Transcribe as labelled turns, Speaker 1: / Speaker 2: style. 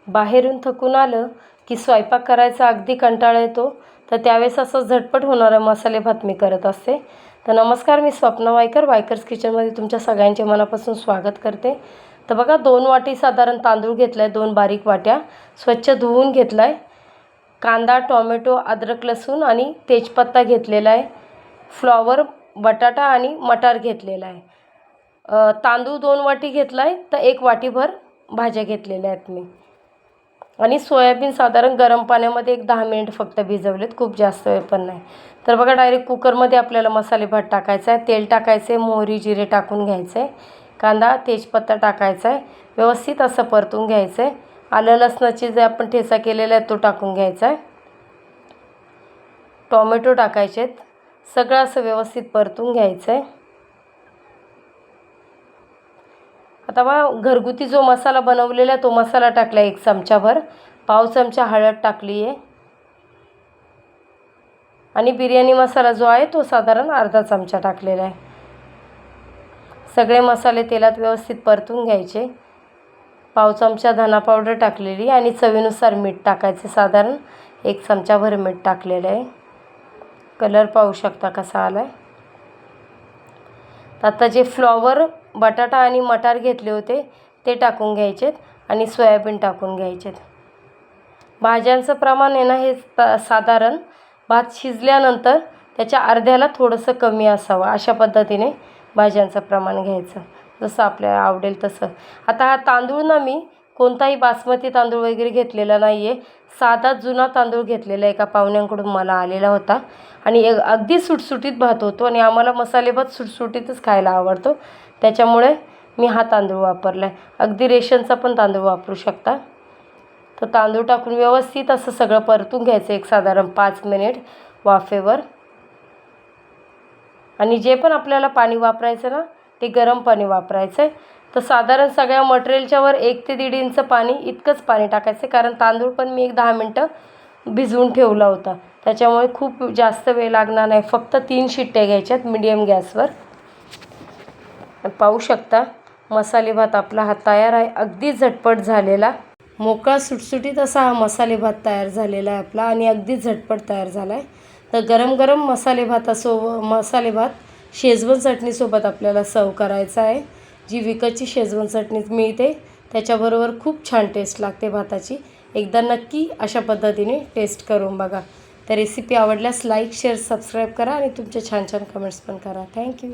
Speaker 1: बाहेरून थकून आलं की स्वयंपाक करायचा अगदी कंटाळा येतो, तर त्यावेळेस असं झटपट होणारा मसाले भात मी करत असते. तर नमस्कार, मी स्वप्ना वायकर, वायकर्स किचनमध्ये तुमच्या सगळ्यांचे मनापासून स्वागत करते. तर बघा, 2 वाटी साधारण तांदूळ घेतला आहे, 2 बारीक वाट्या स्वच्छ धुवून घेतला आहे. कांदा, टोमॅटो, अद्रक, लसूण आणि तेजपत्ता घेतलेला आहे. फ्लॉवर, बटाटा आणि मटार घेतलेला आहे. तांदूळ 2 वाटी घेतला आहे, तर 1 वाटीभर भाज्या घेतलेल्या आहेत मी. आणि सोयाबीन साधारण गरम पाण्यामध्ये एक 10 मिनिट फक्त भिजवलेत, खूप जास्त वेळ पण नाही. तर बघा, डायरेक्ट कुकरमध्ये आपल्याला मसाले भात टाकायचा आहे. तेल टाकायचं आहे, मोहरी जिरे टाकून घ्यायचं आहे. कांदा, तेजपत्ता टाकायचा आहे, व्यवस्थित असं परतून घ्यायचं आहे. आलं लसणाची जे आपण ठेचा केलेला आहे तो टाकून घ्यायचा आहे. टोमॅटो टाकायचे आहेत. सगळं असं व्यवस्थित परतून घ्यायचं आहे. आता बघा, घरगुती जो मसाला बनवलेला आहे तो मसाला टाकला आहे 1 चमचाभर. पाव चमचा हळद टाकली आहे. आणि बिर्याणी मसाला जो आहे तो साधारण अर्धा चमचा टाकलेला आहे. सगळे मसाले तेलात व्यवस्थित परतून घ्यायचे. पाव चमचा धना पावडर टाकलेली आणि चवीनुसार मीठ टाकायचे. साधारण 1 चमचाभर मीठ टाकलेलं आहे. कलर पाहू शकता कसा आला आहे. आता जे फ्लॉवर, बटाटा आणि मटार घेतले होते ते टाकून घ्यायचेत आणि सोयाबीन टाकून घ्यायचेत. भाज्यांचं प्रमाण आहे ना, हे साधारण भात शिजल्यानंतर त्याच्या अर्ध्याला थोडंसं कमी असावं, अशा पद्धतीने भाज्यांचं प्रमाण घ्यायचं, जसं आपल्याला आवडेल तसं. आता हा तांदूळ ना, मी कोणताही बासमती तांदूळ वगैरे घेतलेला नाही आहे. साधा जुना तांदूळ घेतलेला एका पाहुण्यांकडून मला आलेला होता. आणि अगदी सुटसुटीत भात होतो आणि आम्हाला मसाले भात सुटसुटीतच खायला आवडतो, त्याच्यामुळे मी हा तांदूळ वापरला आहे. अगदी रेशनचा पण तांदूळ वापरू शकता. तर तांदूळ टाकून व्यवस्थित असं सगळं परतून घ्यायचं एक साधारण 5 मिनिट वाफेवर. आणि जे पण आपल्याला पाणी वापरायचं ना, ते गरम पाणी वापरायचं आहे. तर साधारण सगळ्या मटेरियलच्यावर 1 ते 1.5 इंच पाणी इतकंच पाणी टाकायचं, कारण तांदूळ पण मी एक 10 मिनटं भिजवून ठेवला होता, त्याच्यामुळे खूप जास्त वेळ लागणार नाही. फक्त 3 शिट्ट्या घ्यायच्यात मीडियम गॅसवर. पाहू शकता मसाले भात आपला हा तयार आहे, अगदी झटपट झालेला. मोकळा सुटसुटीत असा हा मसाले भात तयार झालेला आहे आपला आणि अगदी झटपट तयार झाला आहे. तर गरम गरम मसाले भात शेजवान चटणीसोबत आपल्याला सर्व करायचा आहे. जी विकतची शेजवान चटणी मिळते त्याच्याबरोबर खूप छान टेस्ट लागते भाताची. एकदा नक्की अशा पद्धतीने टेस्ट करून बघा. तर रेसिपी आवडल्यास लाईक, शेअर, सबस्क्राईब करा आणि तुमचे छान छान कमेंट्स पण करा. थँक्यू.